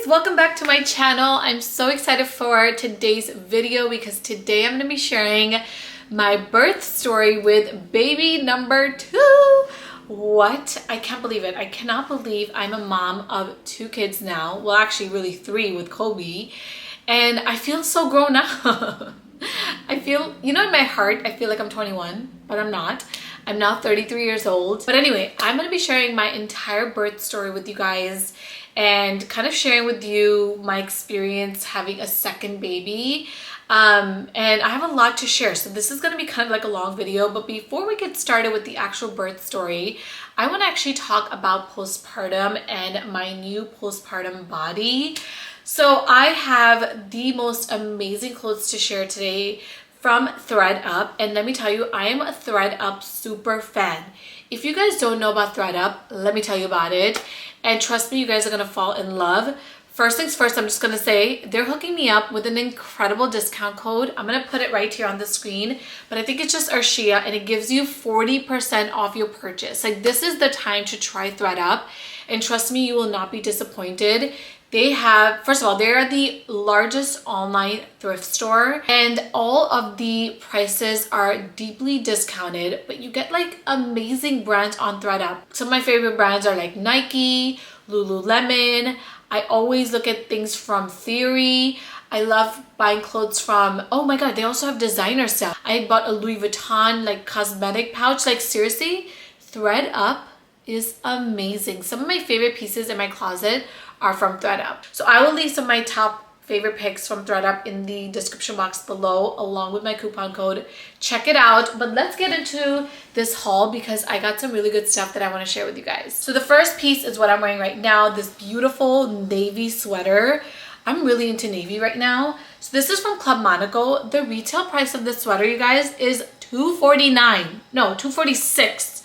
welcome back to my channel. I'm so excited for today's video because today I'm going to be sharing my birth story with baby number 2. What? I can't believe it. I cannot believe I'm a mom of 2 kids now. Well, actually really 3 with Kobe. And I feel so grown up. I feel, in my heart, I feel like I'm 21, but I'm not. I'm now 33 years old. But anyway, I'm going to be sharing my entire birth story with you guys and kind of sharing with you my experience having a second baby. And I have a lot to share. So this is going to be kind of like a long video. But before we get started with the actual birth story, I want to actually talk about postpartum and my new postpartum body. So I have the most amazing clothes to share today from ThredUp, and let me tell you, I am a ThredUp super fan. If you guys don't know about ThredUp, let me tell you about it, and trust me, you guys are gonna fall in love. First things first, I'm just gonna say they're hooking me up with an incredible discount code. I'm gonna put it right here on the screen, but I think it's just Arshia, and it gives you 40% off your purchase. Like, this is the time to try ThredUp, and trust me, you will not be disappointed. They have, first of all, they're the largest online thrift store, and all of the prices are deeply discounted, but you get like amazing brands on ThredUp. Some of my favorite brands are like Nike, Lululemon. I always look at things from Theory. I love buying clothes from, oh my God, they also have designer stuff. I bought a Louis Vuitton like cosmetic pouch. Like, seriously, ThredUp is amazing. Some of my favorite pieces in my closet are from ThredUp. So I will leave some of my top favorite picks from ThredUp in the description box below, along with my coupon code. Check it out. But let's get into this haul because I got some really good stuff that I want to share with you guys. So the first piece is what I'm wearing right now, this beautiful navy sweater. I'm really into navy right now. So this is from Club Monaco. The retail price of this sweater, you guys, is $246.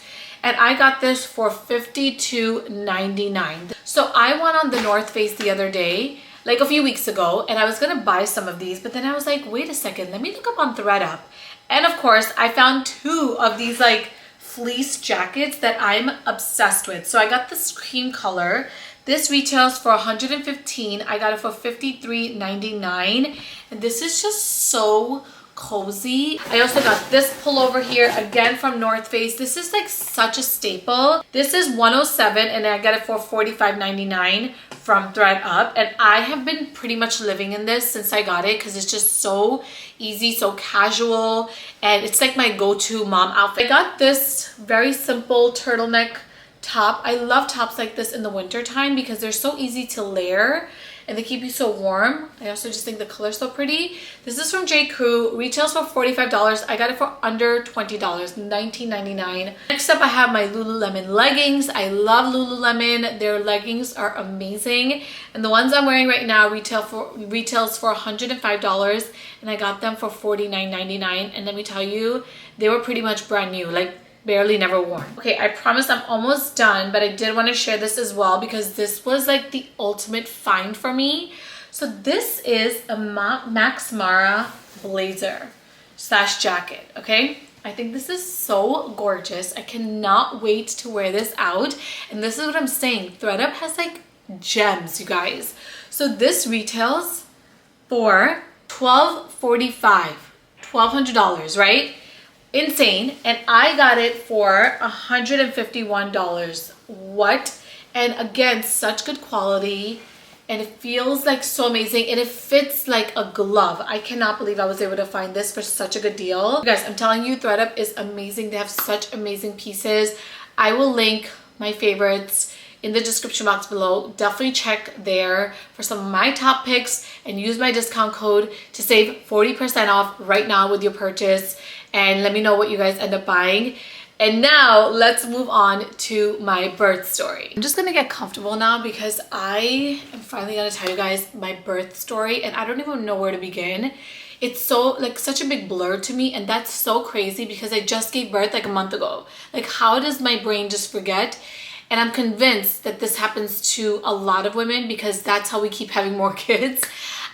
And I got this for $52.99. So I went on the North Face the other day, like a few weeks ago, and I was gonna buy some of these, but then I was like, wait a second, let me look up on ThredUp. And of course, I found 2 of these like fleece jackets that I'm obsessed with. So I got this cream color. This retails for $115. I got it for $53.99. And this is just so cozy. I also got this pullover here, again from North Face. This is like such a staple. This is $107 and I got it for $45.99 from ThredUp. And I have been pretty much living in this since I got it because it's just so easy, so casual, and it's like my go-to mom outfit. I got this very simple turtleneck top. I love tops like this in the winter time because they're so easy to layer and they keep you so warm. I also just think the color's so pretty. This is from J. Crew, retails for $45. I got it for under $20, $19.99. Next up, I have my Lululemon leggings. I love Lululemon. Their leggings are amazing. And the ones I'm wearing right now retails for $105, and I got them for $49.99. And let me tell you, they were pretty much brand new. Like, barely never worn. Okay, I promise I'm almost done, but I did want to share this as well because this was like the ultimate find for me. So this is a Max Mara blazer / jacket, okay? I think this is so gorgeous. I cannot wait to wear this out. And this is what I'm saying. ThredUp has like gems, you guys. So this retails for $1,245, right? Insane. And I got it for $151. What? And again, such good quality, and it feels like so amazing, and it fits like a glove. I cannot believe I was able to find this for such a good deal. You guys, I'm telling you, ThredUp is amazing. They have such amazing pieces. I will link my favorites in the description box below. Definitely check there for some of my top picks and use my discount code to save 40% off right now with your purchase. And let me know what you guys end up buying. And now let's move on to my birth story. I'm just gonna get comfortable now because I am finally gonna tell you guys my birth story, and I don't even know where to begin. It's so like such a big blur to me, and that's so crazy because I just gave birth like a month ago. Like, how does my brain just forget? And I'm convinced that this happens to a lot of women because that's how we keep having more kids.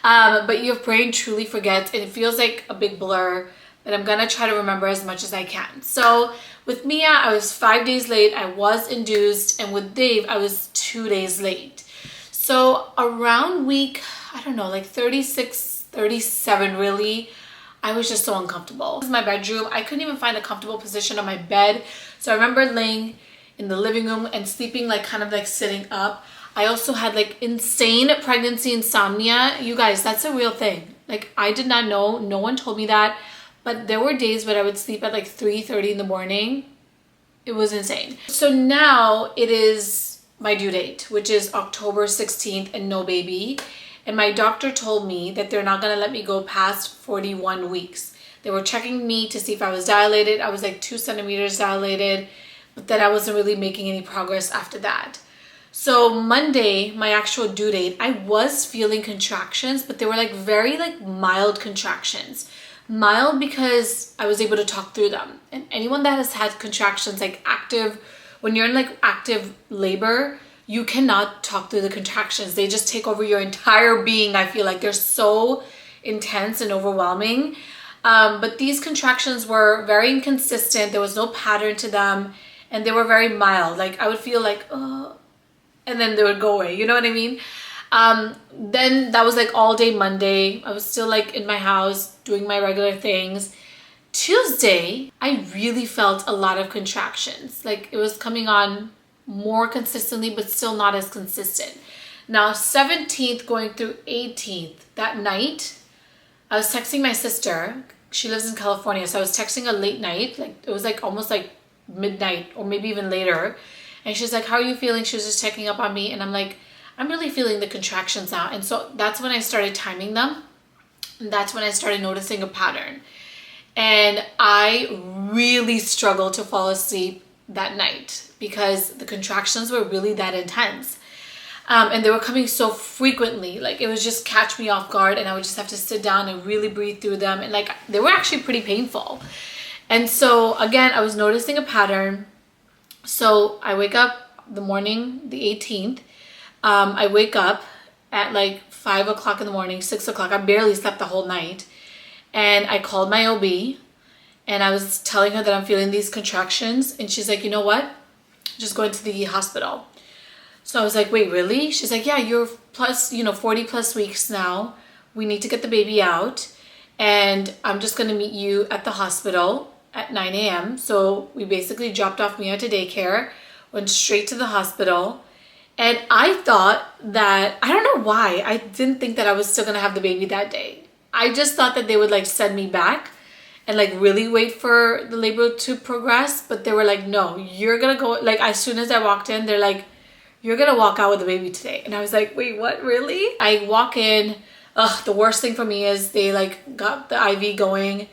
But your brain truly forgets, and it feels like a big blur. But I'm gonna try to remember as much as I can. So with Mia, I was 5 days late. I was induced, and with Dave, I was 2 days late. So around week, I don't know, like 36, 37 really, I was just so uncomfortable. This is my bedroom. I couldn't even find a comfortable position on my bed. So I remember laying in the living room and sleeping like kind of like sitting up. I also had like insane pregnancy insomnia. You guys, that's a real thing. Like I did not know, no one told me that, but there were days when I would sleep at like 3:30 in the morning. It was insane. So now it is my due date, which is October 16th and no baby. And my doctor told me that they're not gonna let me go past 41 weeks. They were checking me to see if I was dilated. I was like 2 centimeters dilated, but then I wasn't really making any progress after that. So Monday, my actual due date, I was feeling contractions, but they were like very like mild contractions. Mild because I was able to talk through them. And anyone that has had contractions, like active, when you're in like active labor, you cannot talk through the contractions. They just take over your entire being. I feel like they're so intense and overwhelming. But these contractions were very inconsistent. There was no pattern to them, and they were very mild. Like I would feel like, oh, and then they would go away. You know what I mean? Then that was like all day Monday. I was still like in my house doing my regular things. Tuesday, I really felt a lot of contractions. Like it was coming on more consistently, but still not as consistent. Now 17th going through 18th, that night, I was texting my sister. She lives in California, so I was texting her late night. Like it was like almost like midnight or maybe even later. And she's like, how are you feeling? She was just checking up on me. And I'm like, I'm really feeling the contractions now. And so that's when I started timing them. And that's when I started noticing a pattern. And I really struggled to fall asleep that night because the contractions were really that intense. And they were coming so frequently. Like it was just catch me off guard, and I would just have to sit down and really breathe through them. And like they were actually pretty painful. And so again, I was noticing a pattern. So I wake up the morning, the 18th. I wake up at like 5 o'clock in the morning, 6 o'clock. I barely slept the whole night. And I called my OB and I was telling her that I'm feeling these contractions. And she's like, you know what? Just going to the hospital. So I was like, wait, really? She's like, yeah, you're plus, 40 plus weeks now. We need to get the baby out. And I'm just going to meet you at the hospital at 9 a.m. So we basically dropped off Mia to daycare, went straight to the hospital. And I thought that, I don't know why, I didn't think that I was still going to have the baby that day. I just thought that they would like send me back and like really wait for the labor to progress. But they were like, no, you're going to go. Like as soon as I walked in, they're like, you're going to walk out with the baby today. And I was like, wait, what, really? I walk in. The worst thing for me is they like got the IV going.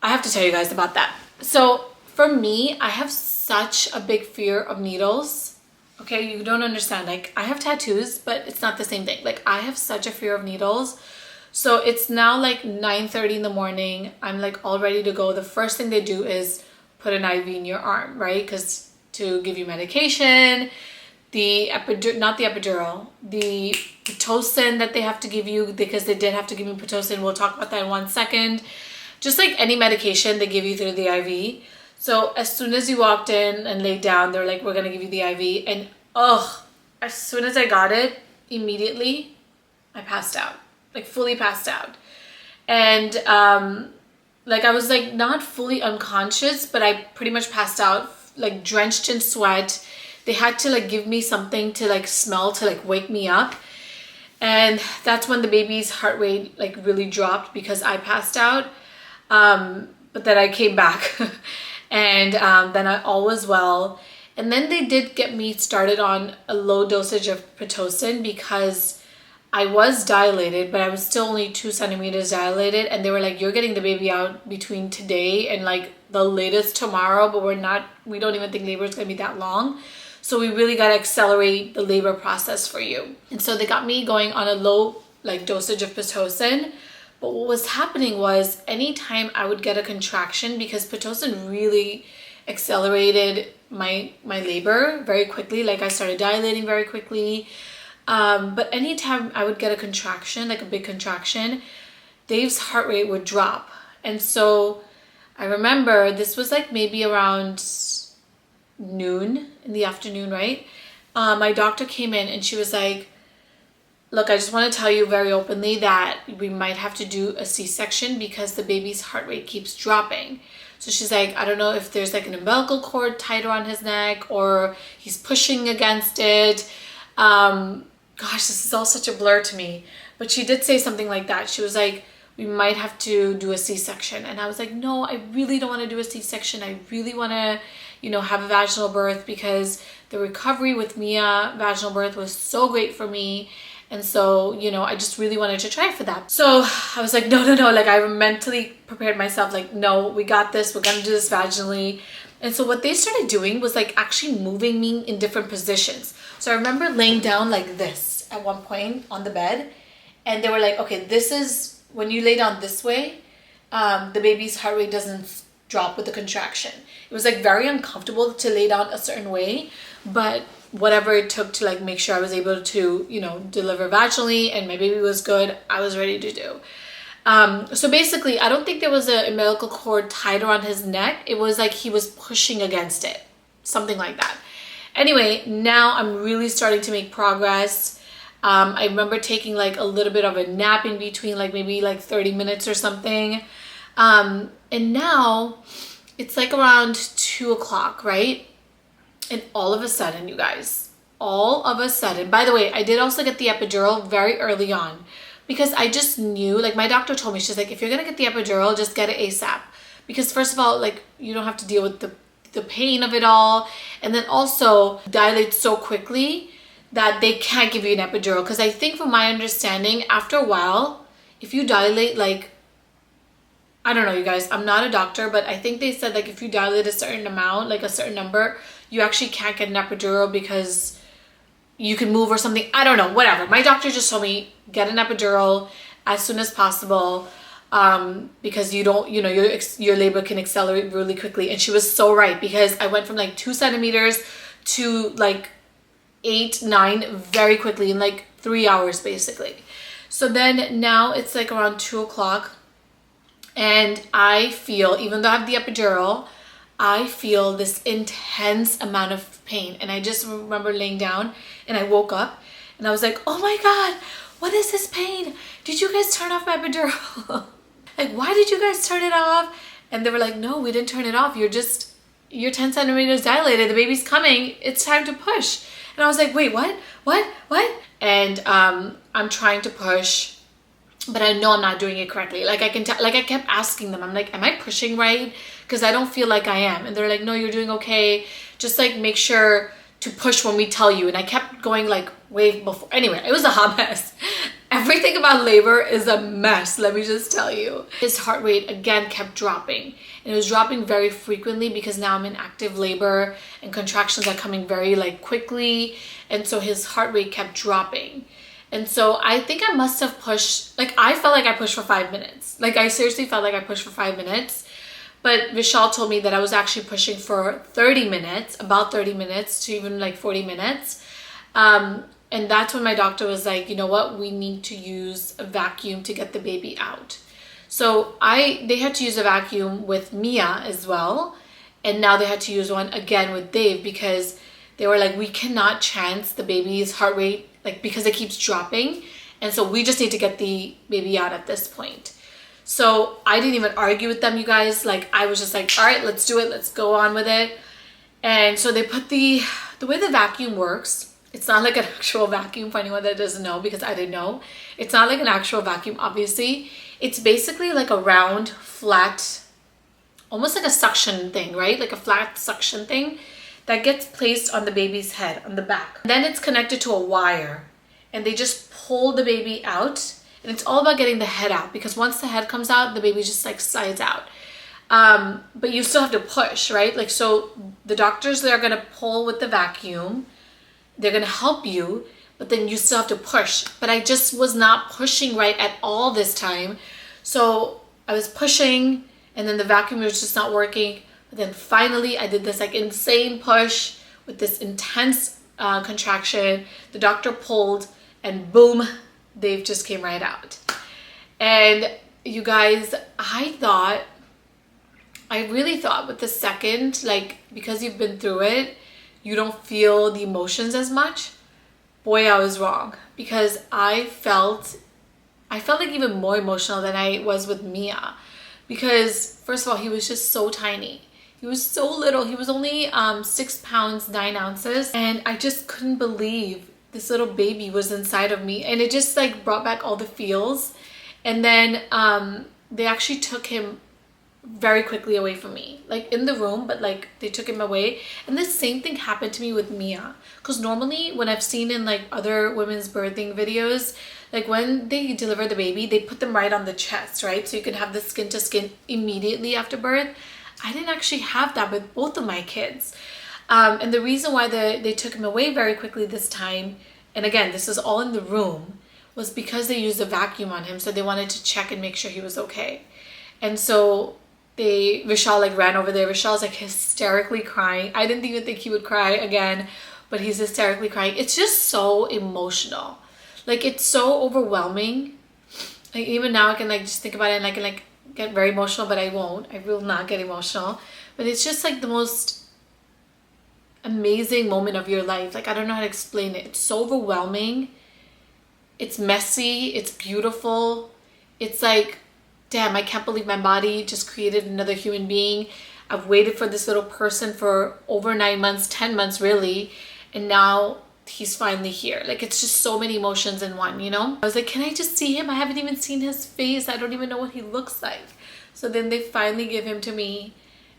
I have to tell you guys about that. So for me, I have such a big fear of needles. Okay, you don't understand. Like I have tattoos, but it's not the same thing. Like I have such a fear of needles. So it's now like 9:30 in the morning. I'm like all ready to go. The first thing they do is put an IV in your arm, right? Because to give you medication, the not the epidural, the Pitocin that they have to give you, because they did have to give me Pitocin. We'll talk about that in 1 second. Just like any medication they give you through the IV. So as soon as you walked in and laid down, they're like, we're going to give you the IV. And as soon as I got it, immediately I passed out, like fully passed out. And like I was like not fully unconscious, but I pretty much passed out, like drenched in sweat. They had to like give me something to like smell to like wake me up. And that's when the baby's heart rate like really dropped because I passed out. But then I came back and then all was well. And then they did get me started on a low dosage of Pitocin because I was dilated, but I was still only 2 centimeters dilated. And they were like, you're getting the baby out between today and like the latest tomorrow, but we don't even think labor is going to be that long. So we really got to accelerate the labor process for you. And so they got me going on a low like dosage of Pitocin. But what was happening was anytime I would get a contraction, because Pitocin really accelerated my labor very quickly. Like I started dilating very quickly. But anytime I would get a contraction, like a big contraction, Dave's heart rate would drop. And so I remember this was like maybe around noon in the afternoon, right? My doctor came in and she was like, look, I just want to tell you very openly that we might have to do a C-section because the baby's heart rate keeps dropping. So she's like, I don't know if there's like an umbilical cord tied around his neck or he's pushing against it. Gosh, this is all such a blur to me. But she did say something like that. She was like, we might have to do a C-section. And I was like, no, I really don't want to do a C-section. I really want to, you know, have a vaginal birth because the recovery with Mia vaginal birth was so great for me. And so, you know, I just really wanted to try for that. So I was like, no. Like I mentally prepared myself like, no, we got this. We're going to do this vaginally. And so what they started doing was like actually moving me in different positions. So I remember laying down like this at one point on the bed. And they were like, okay, this is when you lay down this way, the baby's heart rate doesn't drop with the contraction. It was like very uncomfortable to lay down a certain way, but whatever it took to like make sure I was able to, you know, deliver vaginally and my baby was good, I was ready to do. So basically, I don't think there was an umbilical cord tied around his neck. It was like he was pushing against it, something like that. Anyway, now I'm really starting to make progress. I remember taking like a little bit of a nap in between, like maybe like 30 minutes or something. And now it's like around 2 o'clock, right? And all of a sudden, you guys, by the way, I did also get the epidural very early on because I just knew, like my doctor told me, she's like, if you're going to get the epidural, just get it ASAP. Because first of all, like you don't have to deal with the pain of it all. And then also dilate so quickly that they can't give you an epidural. Because I think from my understanding, after a while, if you dilate like, I don't know, you guys, I'm not a doctor, but I think they said like if you dilate a certain amount, like a certain number, you actually can't get an epidural because you can move or something. I don't know, whatever. My doctor just told me get an epidural as soon as possible because you don't, you know, your labor can accelerate really quickly. And she was so right because I went from like 2 centimeters to like 8, 9 very quickly in like 3 hours basically. So then now it's like around 2 o'clock and I feel, even though I have the epidural, I feel this intense amount of pain. And I just remember laying down and I woke up and I was like, oh my God, what is this pain? Did you guys turn off my epidural? Like, why did you guys turn it off? And they were like, no, we didn't turn it off. You're 10 centimeters dilated. The baby's coming. It's time to push. And I was like, wait, what? And I'm trying to push, but I know I'm not doing it correctly. Like I kept asking them, I'm like, am I pushing right? Because I don't feel like I am. And they're like, no, you're doing okay. Just like make sure to push when we tell you. And I kept going like way before. Anyway, it was a hot mess. Everything about labor is a mess, let me just tell you. His heart rate again kept dropping. And it was dropping very frequently because now I'm in active labor and contractions are coming very like quickly. And so his heart rate kept dropping. And so I think I must have pushed, like I felt like I pushed for 5 minutes. Like I seriously felt like I pushed for 5 minutes. But Vishal told me that I was actually pushing for 30 minutes, about 30 minutes to even like 40 minutes. And that's when my doctor was like, you know what, we need to use a vacuum to get the baby out. So they had to use a vacuum with Mia as well. And now they had to use one again with Dave because they were like, we cannot chance the baby's heart rate, like because it keeps dropping. And so we just need to get the baby out at this point. So I didn't even argue with them, you guys. Like I was just like, all right, let's do it. Let's go on with it. And so they put the way the vacuum works, it's not like an actual vacuum for anyone that doesn't know, because I didn't know. It's not like an actual vacuum, obviously. It's basically like a round, flat, almost like a suction thing, right? Like a flat suction thing that gets placed on the baby's head, on the back. Then it's connected to a wire and they just pull the baby out. And it's all about getting the head out because once the head comes out, the baby just like slides out. But you still have to push, right? Like, so the doctors, they're going to pull with the vacuum. They're going to help you, but then you still have to push. But I just was not pushing right at all this time. So I was pushing and then the vacuum was just not working. But then finally I did this like insane push with this intense contraction. The doctor pulled and boom, Dave just came right out. And you guys, I really thought with the second, like because you've been through it, you don't feel the emotions as much. boy, I was wrong, because I felt like even more emotional than I was with Mia, because first of all, he was just so tiny. He was so little. He was only 6 pounds 9 ounces, and I just couldn't believe this little baby was inside of me, and it just like brought back all the feels. And then they actually took him very quickly away from me, like in the room, but like they took him away. And the same thing happened to me with Mia, because normally when I've seen in like other women's birthing videos, like when they deliver the baby, they put them right on the chest, right? So you can have the skin to skin immediately after birth. I didn't actually have that with both of my kids. And the reason why they took him away very quickly this time, and again, this is all in the room, was because they used a vacuum on him. So they wanted to check and make sure he was okay. And so Vishal like ran over there. Vishal's like hysterically crying. I didn't even think he would cry again, but he's hysterically crying. It's just so emotional. Like, it's so overwhelming. Like, even now I can like just think about it and I can like get very emotional, but I won't. I will not get emotional. But it's just like the most amazing moment of your life. Like, I don't know how to explain it. It's so overwhelming. It's messy. It's beautiful. It's like, damn, I can't believe my body just created another human being. I've waited for this little person for over 9 months, 10 months really, and now he's finally here. Like, it's just so many emotions in one, you know? I was like, can I just see him? I haven't even seen his face. I don't even know what he looks like. So then they finally give him to me,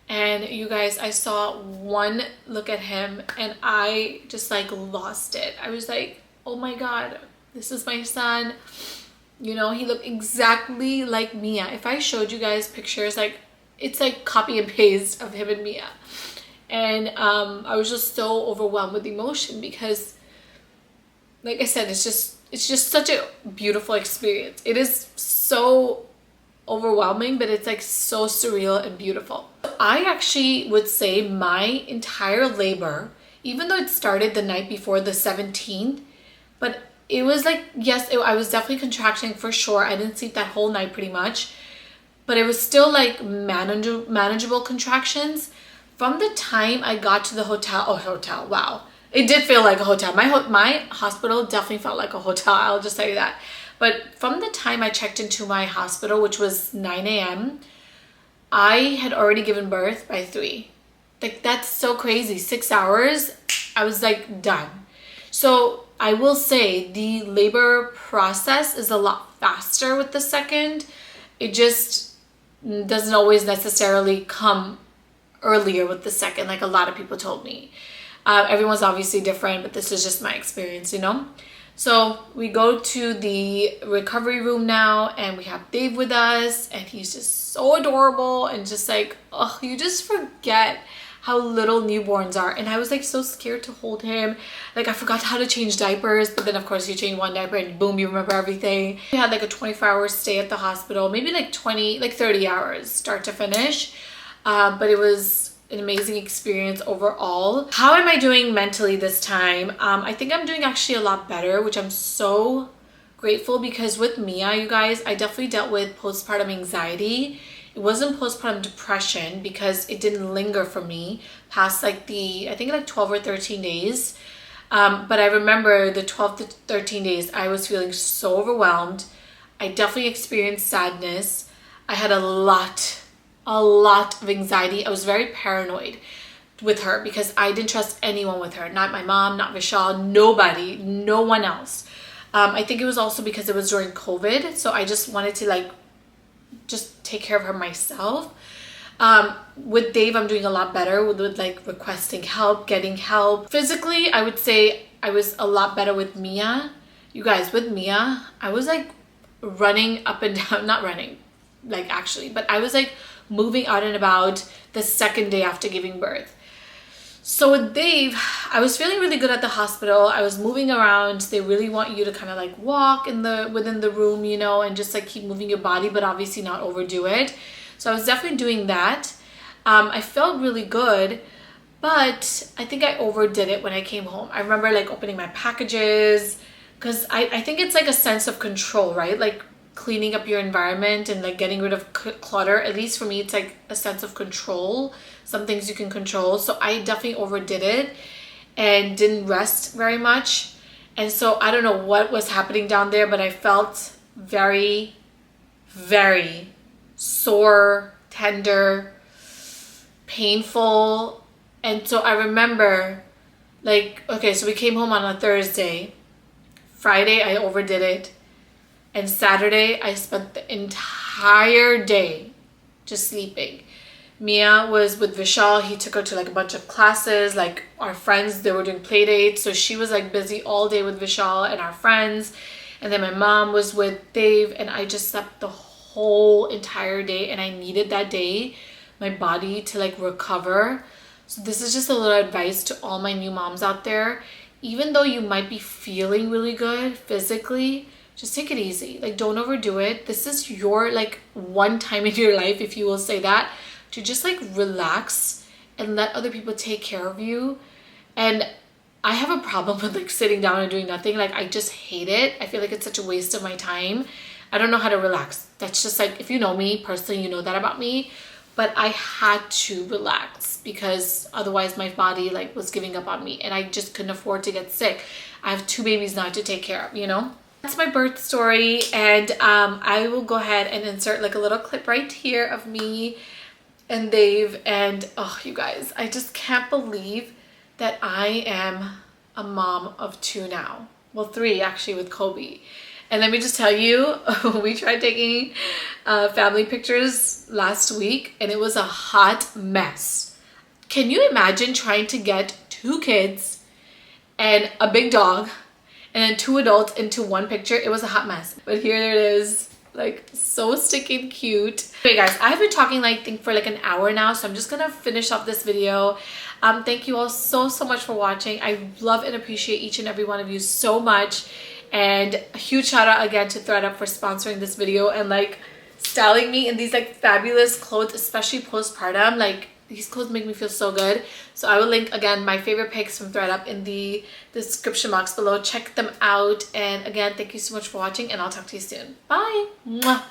and you guys, I saw one look at him and I just like lost it. I was like, oh my God, this is my son. You know, he looked exactly like Mia. If I showed you guys pictures, like, it's like copy and paste of him and Mia. And I was just so overwhelmed with emotion because, like I said, it's just such a beautiful experience. It is so overwhelming, but it's like so surreal and beautiful. I actually would say my entire labor, even though it started the night before the 17th, but it was like, yes, I was definitely contracting for sure. I didn't sleep that whole night pretty much, but it was still like manageable contractions. From the time I got to the hotel, wow. It did feel like a hotel. My hospital definitely felt like a hotel, I'll just tell you that. But from the time I checked into my hospital, which was 9 a.m., I had already given birth by 3. Like, that's so crazy. 6 hours, I was like done. So I will say the labor process is a lot faster with the second. It just doesn't always necessarily come earlier with the second, like a lot of people told me. Everyone's obviously different, but this is just my experience, you know? So we go to the recovery room now, and we have Dave with us, and he's just so adorable, and just like, oh, you just forget how little newborns are. And I was like so scared to hold him. Like, I forgot how to change diapers, but then of course you change one diaper and boom, you remember everything. We had like a 24-hour stay at the hospital, maybe like 30 hours start to finish. But it was an amazing experience overall. How am I doing mentally this time? I think I'm doing actually a lot better, which I'm so grateful, because with Mia, you guys, I definitely dealt with postpartum anxiety. It wasn't postpartum depression because it didn't linger for me past like I think like 12 or 13 days. But I remember the 12 to 13 days, I was feeling so overwhelmed. I definitely experienced sadness. I had a lot of anxiety. I was very paranoid with her because I didn't trust anyone with her. Not my mom, not Vishal, nobody, no one else. I think it was also because it was during COVID. So I just wanted to like just take care of her myself. With Dave, I'm doing a lot better with like requesting help, getting help. Physically, I would say I was a lot better with Mia. You guys, with Mia, I was like running up and down, not running like actually, but I was like moving out and about the second day after giving birth. So with Dave, I was feeling really good at the hospital. I was moving around. They really want you to kind of like walk within the room, you know, and just like keep moving your body, but obviously not overdo it. So I was definitely doing that. I felt really good, but I think I overdid it when I came home. I remember like opening my packages, because I think it's like a sense of control, right? Like cleaning up your environment and like getting rid of clutter. At least for me, it's like a sense of control. Some things you can control. So I definitely overdid it and didn't rest very much. And so I don't know what was happening down there, but I felt very, very sore, tender, painful. And so I remember, like, okay, so we came home on a Thursday. Friday, I overdid it. And Saturday, I spent the entire day just sleeping. Mia was with Vishal. He took her to like a bunch of classes. Like our friends, they were doing play dates. So she was like busy all day with Vishal and our friends. And then my mom was with Dave. And I just slept the whole entire day. And I needed that day, my body to like recover. So this is just a little advice to all my new moms out there. Even though you might be feeling really good physically, just take it easy. Like, don't overdo it. This is your like one time in your life, if you will say that, to just like relax and let other people take care of you. And I have a problem with like sitting down and doing nothing. Like, I just hate it. I feel like it's such a waste of my time. I don't know how to relax. That's just like, if you know me personally, you know that about me. But I had to relax because otherwise my body like was giving up on me and I just couldn't afford to get sick. I have 2 babies now to take care of, you know? That's my birth story. And I will go ahead and insert like a little clip right here of me and Dave. And oh, you guys, I just can't believe that I am a mom of 2 now. Well, 3 actually with Kobe. And let me just tell you, we tried taking family pictures last week and it was a hot mess. Can you imagine trying to get 2 kids and a big dog and then 2 adults into one picture? It was a hot mess. But here it is, like so stinking cute. Okay guys, I've been talking like, I think for like an hour now, so I'm just gonna finish up this video. Thank you all so much for watching. I love and appreciate each and every one of you so much. And a huge shout out again to ThredUp for sponsoring this video and like styling me in these like fabulous clothes, especially postpartum. Like, these clothes make me feel so good. So I will link again my favorite pics from ThredUp in the description box below. Check them out. And again, thank you so much for watching and I'll talk to you soon. Bye. Mwah.